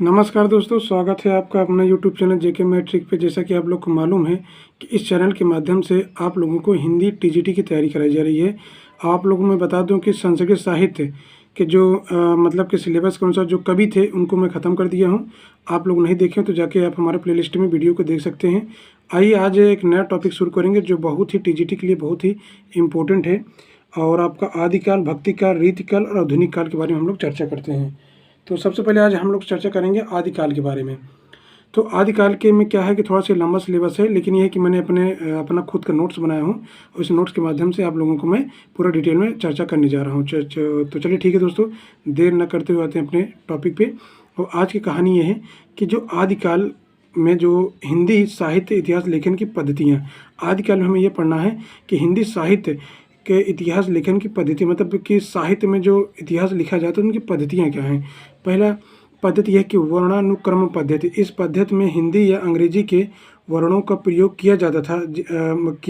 नमस्कार दोस्तों, स्वागत है आपका अपना यूट्यूब चैनल जेके मैट्रिक पे। जैसा कि आप लोग को मालूम है कि इस चैनल के माध्यम से आप लोगों को हिंदी टीजीटी की तैयारी कराई जा रही है। आप लोगों को मैं बता दूं कि संस्कृत साहित्य के जो मतलब कि सिलेबस के अनुसार जो कवि थे उनको मैं ख़त्म कर दिया हूं। आप लोग नहीं देखें तो जाके आप हमारे प्लेलिस्ट में वीडियो को देख सकते हैं। आइए आज एक नया टॉपिक शुरू करेंगे जो बहुत ही टीजीटी के लिए बहुत ही इम्पोर्टेंट है, और आपका आदिकाल, भक्तिकाल, रीतिकाल और आधुनिक काल के बारे में हम लोग चर्चा करते हैं। तो सबसे पहले आज हम लोग चर्चा करेंगे आदिकाल के बारे में। तो आदिकाल के में क्या है कि थोड़ा सा लंबा सिलेबस है, लेकिन यह है कि मैंने अपना खुद का नोट्स बनाया हूँ और इस नोट्स के माध्यम से आप लोगों को मैं पूरा डिटेल में चर्चा करने जा रहा हूँ। तो चलिए ठीक है दोस्तों, देर न करते हुए आते हैं अपने टॉपिक पे। और आज की कहानी ये है कि जो आदिकाल में जो हिंदी साहित्य इतिहास लेखन की पद्धतियाँ, आदिकाल में हमें यह पढ़ना है कि हिंदी साहित्य के इतिहास लेखन की पद्धति, मतलब कि साहित्य में जो इतिहास लिखा जाता है उनकी पद्धतियाँ क्या हैं। पहला पद्धति है कि वर्णानुक्रम पद्धति। इस पद्धति में हिंदी या अंग्रेजी के वर्णों का प्रयोग किया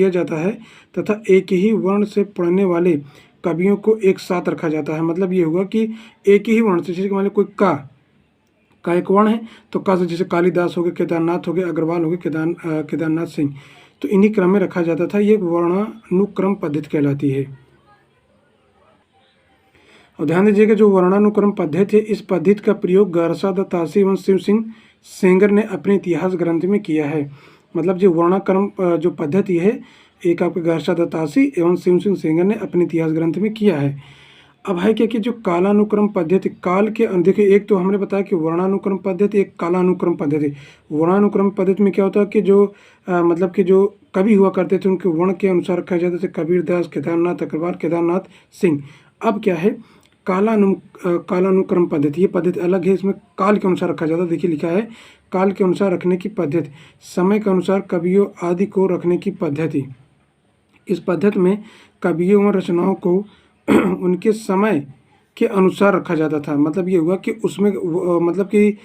जाता है तथा एक ही वर्ण से पढ़ने वाले कवियों को एक साथ रखा जाता है। मतलब ये हुआ कि एक ही वर्ण से, जैसे मान लो कोई का एक वर्ण है तो का से, जैसे कालिदास हो गए, केदारनाथ हो गए, अग्रवाल हो गए, केदारनाथ सिंह, तो इन्हीं क्रम में रखा जाता था। ये वर्णानुक्रम पद्धति कहलाती है। और ध्यान दीजिएगा, जो वर्णानुक्रम पद्धति है, इस पद्धति का प्रयोग गारसा द तासी एवं शिव सिंह सेंगर ने अपने इतिहास ग्रंथ में किया है। मतलब जो वर्णाक्रम जो पद्धति है, एक आपके गारसा द तासी एवं शिव सिंह सेंगर ने अपने इतिहास ग्रंथ में किया है। अब है क्या कि जो कालानुक्रम पद्धति, काल के देखिए, एक तो हमने बताया कि वर्णानुक्रम पद्धति, एक कालानुक्रम पद्धति। वर्णानुक्रम पद्धति में क्या होता है कि जो मतलब कि जो कवि हुआ करते थे उनके वर्ण के अनुसार रखा जाता था, कबीरदास, केदारनाथ, अग्रवाल, केदारनाथ सिंह। अब क्या है कालानुक्रम पद्धति, ये पद्धति अलग है, इसमें काल के अनुसार रखा जाता है। देखिए लिखा है काल के अनुसार रखने की पद्धति, समय के अनुसार कवियों आदि को रखने की पद्धति। इस पद्धति में कवियों और रचनाओं को उनके समय के अनुसार रखा जाता था। मतलब ये हुआ कि उसमें मतलब कि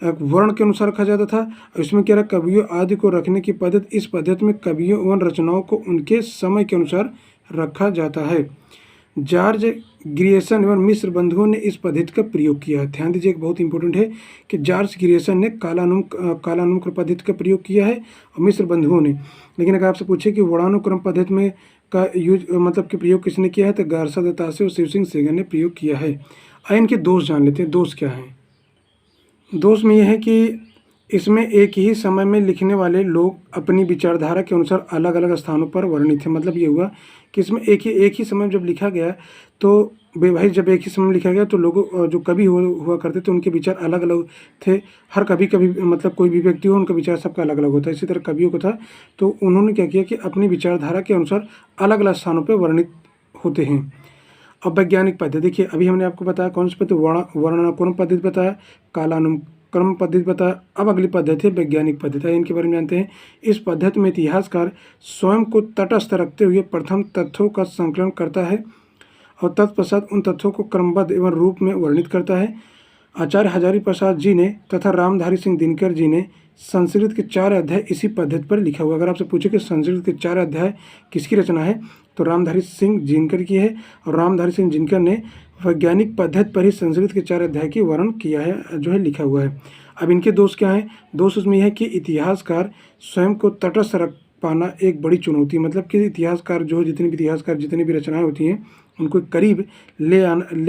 वर्ण के अनुसार रखा जाता था। इसमें क्या रहा, कवियों आदि को रखने की पद्धति। इस पद्धति में कवियों एवं रचनाओं को उनके समय के अनुसार रखा जाता है। जॉर्ज ग्रियर्सन एवं मिस्र बंधुओं ने इस पद्धति का प्रयोग किया है। ध्यान दीजिए, बहुत इंपॉर्टेंट है कि जॉर्ज ग्रियर्सन ने कालानुक्रम पद्धति का प्रयोग किया है और मिस्र बंधुओं ने। लेकिन अगर आपसे पूछे कि वर्णानुक्रम पद्धति में का यूज मतलब कि प्रयोग किसने किया है, तो गारसा द तासी और शिव सिंह सेंगर ने प्रयोग किया है। आइए इनके दोष जान लेते हैं। दोष क्या है? दोष में यह है कि इसमें एक ही समय में लिखने वाले लोग अपनी विचारधारा के अनुसार अलग अलग स्थानों पर वर्णित है। मतलब ये हुआ कि इसमें एक ही समय जब लिखा गया तो भाई, जब एक ही समय लिखा गया तो लोगों जो कवि हुआ करते थे उनके विचार अलग अलग थे। हर कभी मतलब कोई भी व्यक्ति हो, उनका विचार सबका अलग अलग होता है। इसी तरह कवियों को था, तो उन्होंने क्या किया कि अपनी विचारधारा के अनुसार अलग अलग स्थानों पर वर्णित होते हैं। अब वैज्ञानिक पद्धति देखिए, अभी हमने आपको बताया कौन सी पद्धति, वर्णानुक्रम पद्धति बताया, कालानुक्रम पद्धति बताया। अब अगली पद्धति है वैज्ञानिक पद्धति, इनके बारे में जानते हैं। इस पद्धति में इतिहासकार स्वयं को तटस्थ रखते हुए प्रथम तथ्यों का संकलन करता है और तत्पश्चात उन तथ्यों को क्रमबद्ध एवं रूप में वर्णित करता है। आचार्य हजारी प्रसाद जी ने तथा रामधारी सिंह दिनकर जी ने संस्कृत के 4 अध्याय इसी पद्धति पर लिखा हुआ। अगर आपसे पूछे कि संस्कृत के 4 अध्याय किसकी रचना है, तो रामधारी सिंह जिनकर की है। और रामधारी सिंह जिनकर ने वैज्ञानिक पद्धति पर ही संस्कृत के 4 अध्याय की वर्णन किया है, जो है लिखा हुआ है। अब इनके दोष क्या हैं? दोष उसमें यह है कि इतिहासकार स्वयं को तटस्थ रख पाना एक बड़ी चुनौती। मतलब कि इतिहासकार जो जितनी भी रचनाएं होती हैं उनको करीब ले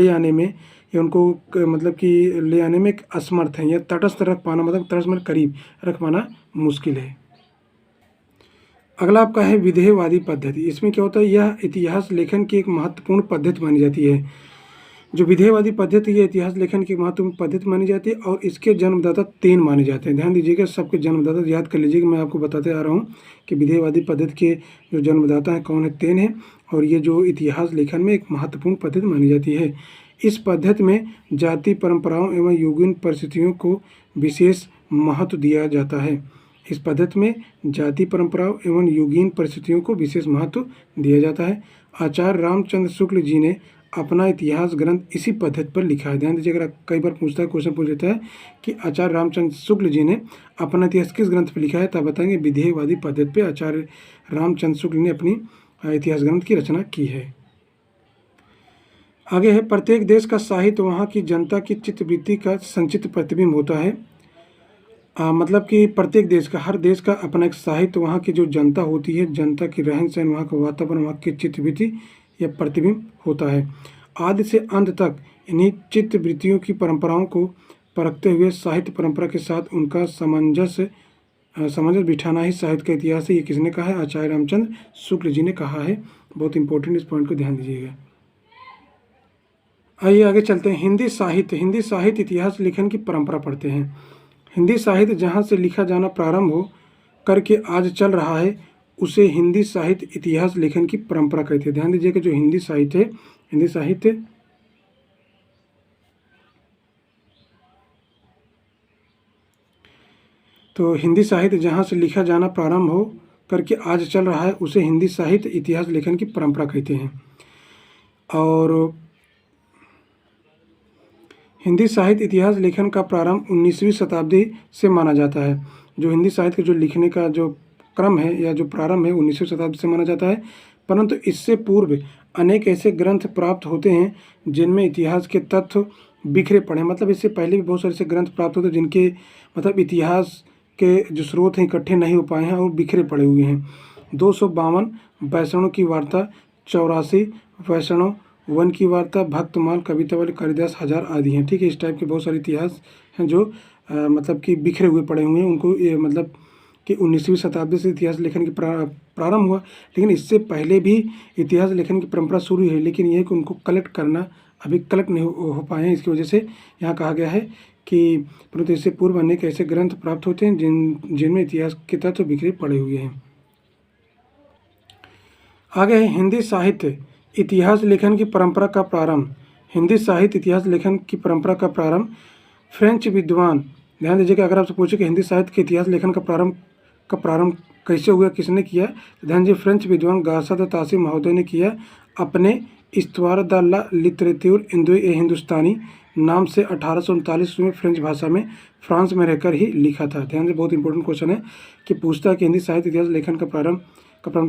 आने में, या उनको मतलब कि ले आने में एक असमर्थ है, या तटस्थ रख पाना, मतलब तटस्थ मतलब करीब रख पाना मुश्किल है। अगला आपका है विधेयवादी पद्धति। इसमें क्या होता है, यह इतिहास लेखन की एक महत्वपूर्ण पद्धति मानी जाती है। जो विधेयवादी पद्धति है इतिहास लेखन की महत्वपूर्ण पद्धति मानी जाती है और इसके जन्मदाता 3 माने जाते हैं। ध्यान दीजिएगा, सबके जन्मदाता याद कर लीजिएगा। मैं आपको बताते आ रहा हूँ कि विधेयवादी पद्धति के जो जन्मदाता हैं कौन है, 3 हैं। और ये जो इतिहास लेखन में एक महत्वपूर्ण पद्धति मानी जाती है। इस पद्धति में जाति परंपराओं एवं युगीन परिस्थितियों को विशेष महत्व दिया जाता है। इस पद्धति में जाति परंपराओं एवं युगीन परिस्थितियों को विशेष महत्व दिया जाता है। आचार्य रामचंद्र शुक्ल जी ने अपना इतिहास ग्रंथ इसी पद्धति पर लिखा है। ध्यान दीजिए, अगर कई बार पूछता है, क्वेश्चन पूछ लेता है कि आचार्य रामचंद्र शुक्ल जी ने अपना इतिहास किस ग्रंथ पर लिखा है, तब बताएंगे विधेयवादी पद्धति पे आचार्य रामचंद्र शुक्ल ने अपनी इतिहास ग्रंथ की रचना की है। आगे है, प्रत्येक देश का साहित्य वहाँ की जनता की चित्तवृत्ति का संचित प्रतिबिंब होता है। मतलब कि प्रत्येक देश का, हर देश का अपना एक साहित्य, वहाँ की जो जनता होती है, जनता की रहन सहन, वहाँ का वातावरण, वहाँ की चित्तवृत्ति या प्रतिबिंब होता है। आदि से अंत तक इन्हीं चित्तवृत्तियों की परंपराओं को परखते हुए साहित्य परंपरा के साथ उनका सामंजस्य बिठाना ही साहित्य का इतिहास है। ये किसने कहा है? आचार्य रामचंद्र शुक्ल जी ने कहा है। बहुत इंपॉर्टेंट, इस पॉइंट को ध्यान दीजिएगा। आइए आगे चलते हैं। हिंदी साहित्य इतिहास लेखन की परंपरा पढ़ते हैं। हिंदी साहित्य जहाँ से लिखा जाना प्रारंभ हो करके आज चल रहा है, उसे हिंदी साहित्य इतिहास लेखन की परंपरा कहते हैं। ध्यान दीजिए कि जो हिंदी साहित्य है, हिंदी साहित्य तो हिंदी साहित्य जहाँ से लिखा जाना प्रारंभ हो करके आज चल रहा है, उसे हिंदी साहित्य इतिहास लेखन की परंपरा कहते हैं। और हिंदी साहित्य इतिहास लेखन का प्रारंभ 19वीं शताब्दी से माना जाता है। जो हिंदी साहित्य जो लिखने का जो क्रम है या जो प्रारंभ है 19वीं शताब्दी से माना जाता है, परंतु इससे पूर्व अनेक ऐसे ग्रंथ प्राप्त होते हैं जिनमें इतिहास के तथ्य बिखरे पड़े हैं। मतलब इससे पहले भी बहुत सारे ऐसे ग्रंथ प्राप्त होते हैं जिनके मतलब इतिहास के जो स्रोत हैं इकट्ठे नहीं हो पाए हैं और बिखरे पड़े हुए हैं। 252 वैष्णव की वार्ता, 84 वैष्णव वन की वार्ता, भक्तमाल, कवितावली, कालिदास, हजार आदि हैं। ठीक है, इस टाइप के बहुत सारे इतिहास हैं जो मतलब कि बिखरे हुए पड़े हुए हैं। उनको मतलब कि 19वीं शताब्दी से इतिहास लेखन की प्रारंभ हुआ, लेकिन इससे पहले भी इतिहास लेखन की परंपरा शुरू है, लेकिन यह कि उनको कलेक्ट करना अभी कलेक्ट नहीं हो पाए हैं। इसकी वजह से यहाँ कहा गया है कि परंतु इससे पूर्व अनेक ऐसे ग्रंथ प्राप्त होते हैं जिनमें इतिहास के तत्व बिखरे पड़े हुए हैं। आगे है हिंदी साहित्य इतिहास लेखन की परंपरा का प्रारंभ। हिंदी साहित्य इतिहास लेखन की परंपरा का प्रारंभ फ्रेंच विद्वान, ध्यान दीजिएगा, अगर आपसे पूछे कि हिंदी साहित्य के इतिहास लेखन का प्रारंभ कैसे हुआ, किसने किया, तो ध्यान दीजिए फ्रेंच विद्वान गारसा द तासी महोदय ने किया। अपने इस्तवार द ला लिटरेचर हिंदुस्तानी नाम से 1839 में फ्रेंच भाषा में फ्रांस में रहकर ही लिखा था। ध्यान से, बहुत इंपॉर्टेंट क्वेश्चन है कि पूछता है कि हिंदी साहित्य इतिहास लेखन का प्रारंभ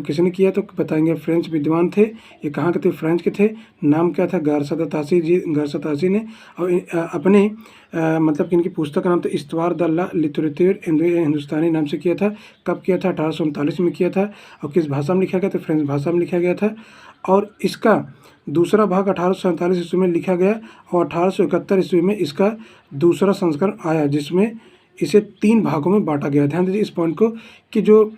किसने किया, तो बताएंगे फ्रेंच विद्वान थे। ये कहाँ के थे? फ्रेंच के थे। नाम क्या था? गारसा तासी ने। और अपने मतलब कि इनकी पुस्तक का नाम था इस्तवार द ला लिटरेचर हिंदुस्तानी नाम से किया था। कब किया था? 1839 में किया था। और किस भाषा में लिखा गया? तो फ्रेंच भाषा में लिखा गया था। और इसका दूसरा भाग 1847 ईस्वी में लिखा गया और 1871 ईस्वी में इसका दूसरा संस्करण आया, जिसमें इसे 3 भागों में बांटा गया। ध्यान दीजिए इस पॉइंट को कि जो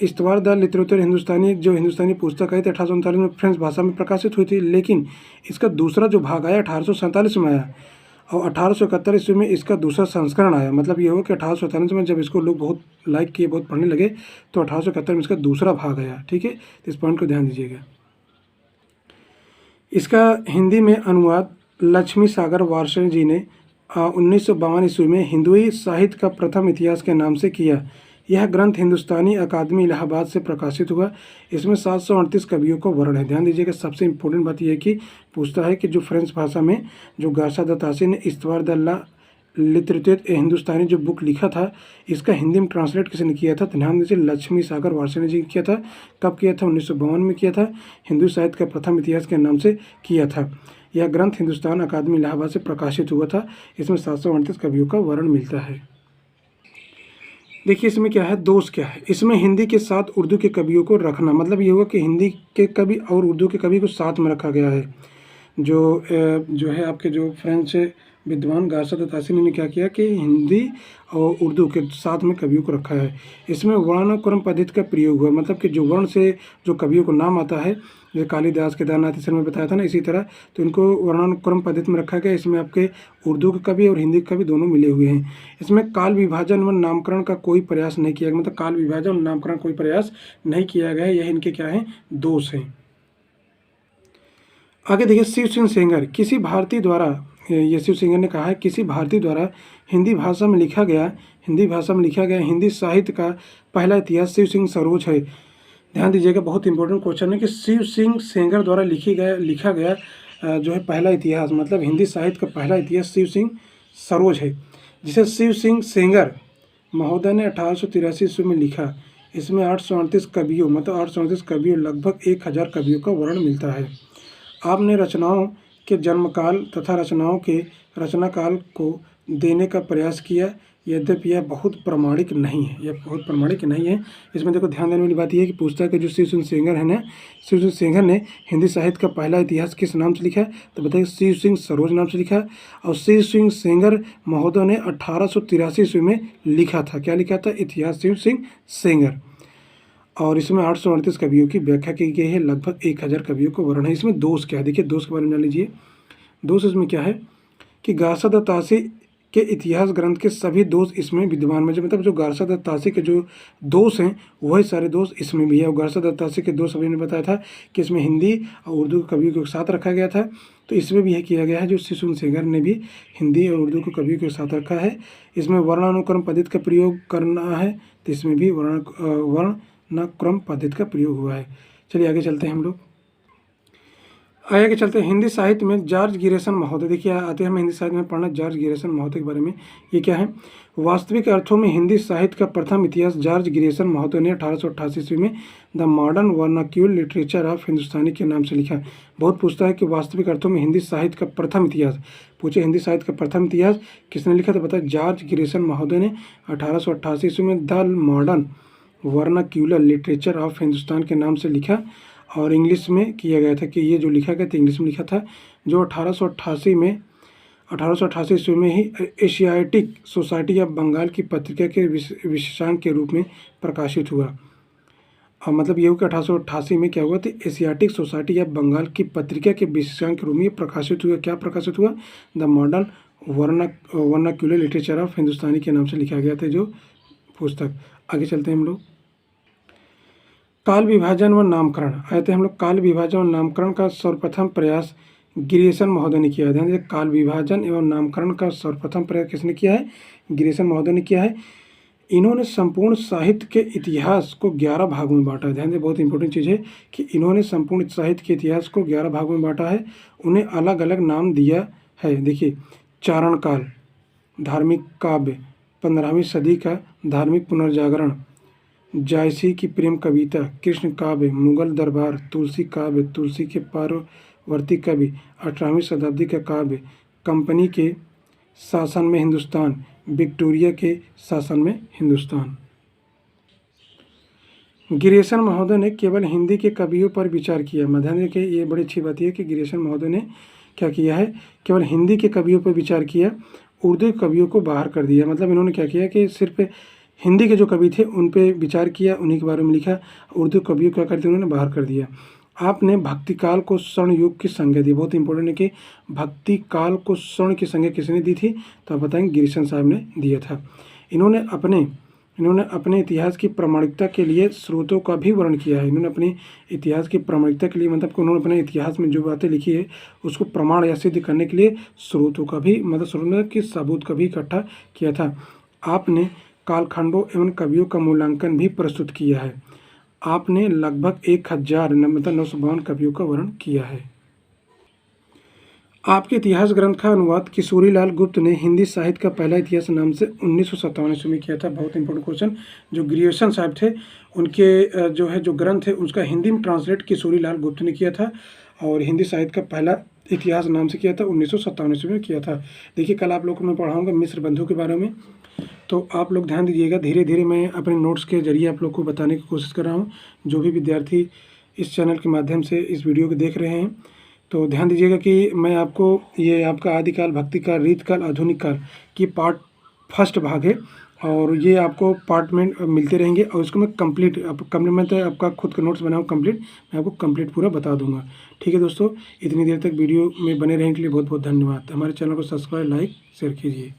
इस्तवार द लिटरेचर हिंदुस्तानी जो हिंदुस्तानी पुस्तक आई थी 1839 में फ्रेंच भाषा में प्रकाशित हुई थी, लेकिन इसका दूसरा जो भाग आया 1847 में आया और 1871 ईस्वी में इसका दूसरा संस्करण आया। मतलब ये हो कि 1847 में जब इसको लोग बहुत लाइक किए, बहुत पढ़ने लगे, तो 1871 में इसका दूसरा भाग आया। ठीक है, इस पॉइंट को ध्यान दीजिएगा। इसका हिंदी में अनुवाद लक्ष्मी सागर वार्ष्णेय जी ने 1952 ईस्वी में हिंदुई साहित्य का प्रथम इतिहास के नाम से किया। यह ग्रंथ हिंदुस्तानी अकादमी इलाहाबाद से प्रकाशित हुआ। इसमें 738 कवियों का वर्णन है। ध्यान दीजिएगा, सबसे इम्पोर्टेंट बात यह है कि पूछता है कि जो फ्रेंच भाषा में जो गारसा द तासी ने इस्तवार द ला लिटरेचर हिंदुस्तानी जो बुक लिखा था, इसका हिंदी में ट्रांसलेट किसने किया था? तो ध्यान दीजिए लक्ष्मी सागर वार्ष्णेय जी ने किया था। कब किया था? 1952 में किया था। हिंदू साहित्य का प्रथम इतिहास के नाम से किया था। यह ग्रंथ हिंदुस्तान अकादमी इलाहाबाद से प्रकाशित हुआ था। इसमें 738 कवियों का वर्णन मिलता है। देखिए इसमें क्या है, दोष क्या है, इसमें हिंदी के साथ उर्दू के कवियों को रखना, मतलब ये हुआ कि हिंदी के कवि और उर्दू के कवि को साथ में रखा गया है। जो है आपके जो फ्रेंच विद्वान गारसा द तासी ने क्या किया कि हिंदी और उर्दू के साथ में कवियों को रखा है। इसमें वर्णानुक्रम पद्धति का प्रयोग हुआ, मतलब कि जो वर्ण से जो कवियों को नाम आता है, जैसे कालिदास, केदारनाथ, इस में बताया था ना, इसी तरह तो इनको वर्णानुक्रम पद्धति में रखा गया। इसमें आपके उर्दू के कवि और हिंदी के कवि दोनों मिले हुए हैं। इसमें काल विभाजन व नामकरण का कोई प्रयास नहीं किया गया, मतलब काल विभाजन और नामकरण कोई प्रयास नहीं किया गया है। यह इनके क्या है? दोष हैं। आगे देखिए, शिव सिंह सेंगर किसी भारतीय द्वारा, ये शिव सिंगर ने कहा है, किसी भारतीय द्वारा हिंदी भाषा में लिखा गया हिंदी साहित्य का पहला इतिहास शिव सिंह सरोज है। ध्यान दीजिएगा, बहुत इंपॉर्टेंट क्वेश्चन है कि शिव सिंह सेंगर द्वारा लिखा गया जो है पहला इतिहास, मतलब हिंदी साहित्य का पहला इतिहास शिव सिंह सरोज है, जिसे शिव सिंह सेंगर महोदय ने 1883 ईस्वी में लिखा। इसमें 838 कवियों, मतलब 838 कवियों, लगभग 1000 कवियों का वर्णन मिलता है। आपने रचनाओं के जन्मकाल तथा रचनाओं के रचनाकाल को देने का प्रयास किया, यद्यपि यह बहुत प्रामाणिक नहीं है। यह बहुत प्रामाणिक नहीं है। इसमें देखो ध्यान देने वाली बात यह है कि पूछता है कि जो शिव सिंह सेंगर है ना, शिव सिंह सेंगर ने हिंदी साहित्य का पहला इतिहास किस नाम से लिखा है? तो बताइए शिव सिंह सरोज नाम से लिखा है। और शिव सिंह सेंगर महोदय ने 1883 ईस्वी में लिखा था। क्या लिखा था? इतिहास शिव सिंह सेंगर। और इसमें 838 कवियों की व्याख्या की गई है। लगभग 1000 कवियों को वर्णन है। इसमें दोष क्या है? देखिए दोष के बारे में जान लीजिए। दोष इसमें क्या है कि गारसा दत्त तासी के इतिहास ग्रंथ के सभी दोष इसमें विद्यमान में, मतलब जो गारसा दत्त तासी के जो दोष हैं वही सारे दोष इसमें भी है। और गारसा दत्त तासी के दोष अभी ने बताया था कि इसमें हिंदी और उर्दू के कवियों को साथ रखा गया था, तो इसमें भी यह किया गया है। जो शिव सिंह सेंगर ने भी हिंदी और उर्दू के कवियों के साथ रखा है। इसमें वर्णानुक्रम पद्धति का प्रयोग करना है, तो इसमें भी वर्णानुक्रम पद्धति का प्रयोग हुआ है। चलिए आगे चलते हैं हम लोग। आगे चलते हैं हिंदी साहित्य में जॉर्ज गिरिसन महोदय। देखिए आते हैं हम हिंदी साहित्य में पढ़ना जॉर्ज गिरिसन महोदय के बारे में। ये क्या है? वास्तविक अर्थों में हिंदी साहित्य का प्रथम इतिहास जॉर्ज गिरिसन महोदय ने 1888 ईस्वी में the modern vernacular literature of Hindustani के नाम से लिखा। बहुत पूछता है कि वास्तविक अर्थों में हिंदी साहित्य का प्रथम इतिहास, पूछे हिंदी साहित्य का प्रथम इतिहास किसने लिखा? तो बताया जॉर्ज गिरिसन महोदय ने 1888 ईस्वी में the modern vernacular literature of Hindustan के नाम से लिखा। और इंग्लिश में किया गया था कि ये जो लिखा गया था इंग्लिश में लिखा था, जो 1888 ईस्वी में ही एशियाटिक सोसाइटी ऑफ बंगाल की पत्रिका के विशेषांक के रूप में प्रकाशित हुआ। और मतलब ये हो कि 1888 में क्या हुआ था? एशियाटिक सोसाइटी ऑफ बंगाल की पत्रिका के विशेषांक के रूप में प्रकाशित हुआ। क्या प्रकाशित हुआ? The modern vernacular literature of Hindustani के नाम से लिखा गया था जो पुस्तक। आगे चलते हैं हम लोग। काल विभाजन व नामकरण आए थे हम लोग। काल विभाजन और नामकरण का सर्वप्रथम प्रयास गिरिसन महोदय ने किया है। ध्यान दीजिए, काल विभाजन एवं नामकरण का सर्वप्रथम प्रयास किसने किया है? गिरिसन महोदय ने किया है। इन्होंने संपूर्ण साहित्य के इतिहास को 11 भागों में बांटा है। ध्यान दीजिए, बहुत इंपॉर्टेंट चीज़ है कि इन्होंने संपूर्ण साहित्य के इतिहास को 11 भागों में बांटा है। उन्हें अलग अलग नाम दिया है। देखिए, चारण काल, धार्मिक काव्य, 15वीं सदी का धार्मिक पुनर्जागरण, जायसी की प्रेम कविता, कृष्ण काव्य, मुगल दरबार, तुलसी काव्य, तुलसी के पारवर्ती कवि, 18वीं शताब्दी का काव्य, कंपनी के शासन में हिंदुस्तान, विक्टोरिया के शासन में हिंदुस्तान। गिरिसन महोदय ने केवल हिंदी के कवियों पर विचार किया। ध्यान रखिए, ये बड़ी अच्छी बात है कि गिरिसन महोदय ने क्या किया है? केवल हिंदी के कवियों पर विचार किया, उर्दू कवियों को बाहर कर दिया। मतलब इन्होंने क्या किया कि सिर्फ हिंदी के जो कवि थे उन पे विचार किया, उन्हीं के बारे में लिखा। उर्दू कवियों क्या करते उन्होंने बाहर कर दिया। आपने भक्ति काल को स्वर्ण युग की संज्ञा दी। बहुत इंपॉर्टेंट है कि भक्ति काल को स्वर्ण की संज्ञा किसने दी थी? तो आप बताएंगे गिरिसन साहब ने दिया था। इन्होंने अपने इतिहास की प्रामाणिकता के लिए स्रोतों का भी वर्णन किया है। इन्होंने अपने इतिहास की प्रामाणिकता के लिए, मतलब कि उन्होंने अपने इतिहास में जो बातें लिखी है उसको प्रमाण या सिद्ध करने के लिए स्रोतों का भी, मतलब स्रोत के सबूत का भी इकट्ठा किया था। आपने कालखंडों एवं कवियों का मूल्यांकन भी प्रस्तुत किया है। आपने लगभग 1952 कवियों का वर्णन किया है। आपके इतिहास ग्रंथ का अनुवाद किशोरीलाल गुप्त ने हिंदी साहित्य का पहला इतिहास नाम से 1957 ईस्वी में किया था। बहुत इंपॉर्टेंट क्वेश्चन। जो गिरिसन साहब थे उनके जो ग्रंथ है उसका हिंदी में ट्रांसलेट किशोरीलाल गुप्त ने किया था। और हिंदी साहित्य का पहला इतिहास नाम से किया था 1957 ईस्वी में किया था। देखिए, कल आप लोगों को मैं पढ़ाऊँगा मिस्र बंधु के बारे में, तो आप लोग ध्यान दीजिएगा। धीरे धीरे मैं अपने नोट्स के जरिए आप लोग को बताने की कोशिश कर रहा हूँ। जो भी विद्यार्थी इस चैनल के माध्यम से इस वीडियो को देख रहे हैं तो ध्यान दीजिएगा कि मैं आपको ये आपका आदिकाल, भक्तिकाल, रीतकाल, आधुनिक काल की पार्ट फर्स्ट भाग है और ये आपको पार्ट में मिलते रहेंगे। और इसको मैं कंप्लीट आपका खुद का नोट्स बनाऊँ कंप्लीट, मैं आपको कंप्लीट पूरा बता दूंगा। ठीक है दोस्तों, इतनी देर तक वीडियो में बने रहने के लिए बहुत बहुत धन्यवाद। हमारे चैनल को सब्सक्राइब, लाइक, शेयर कीजिए।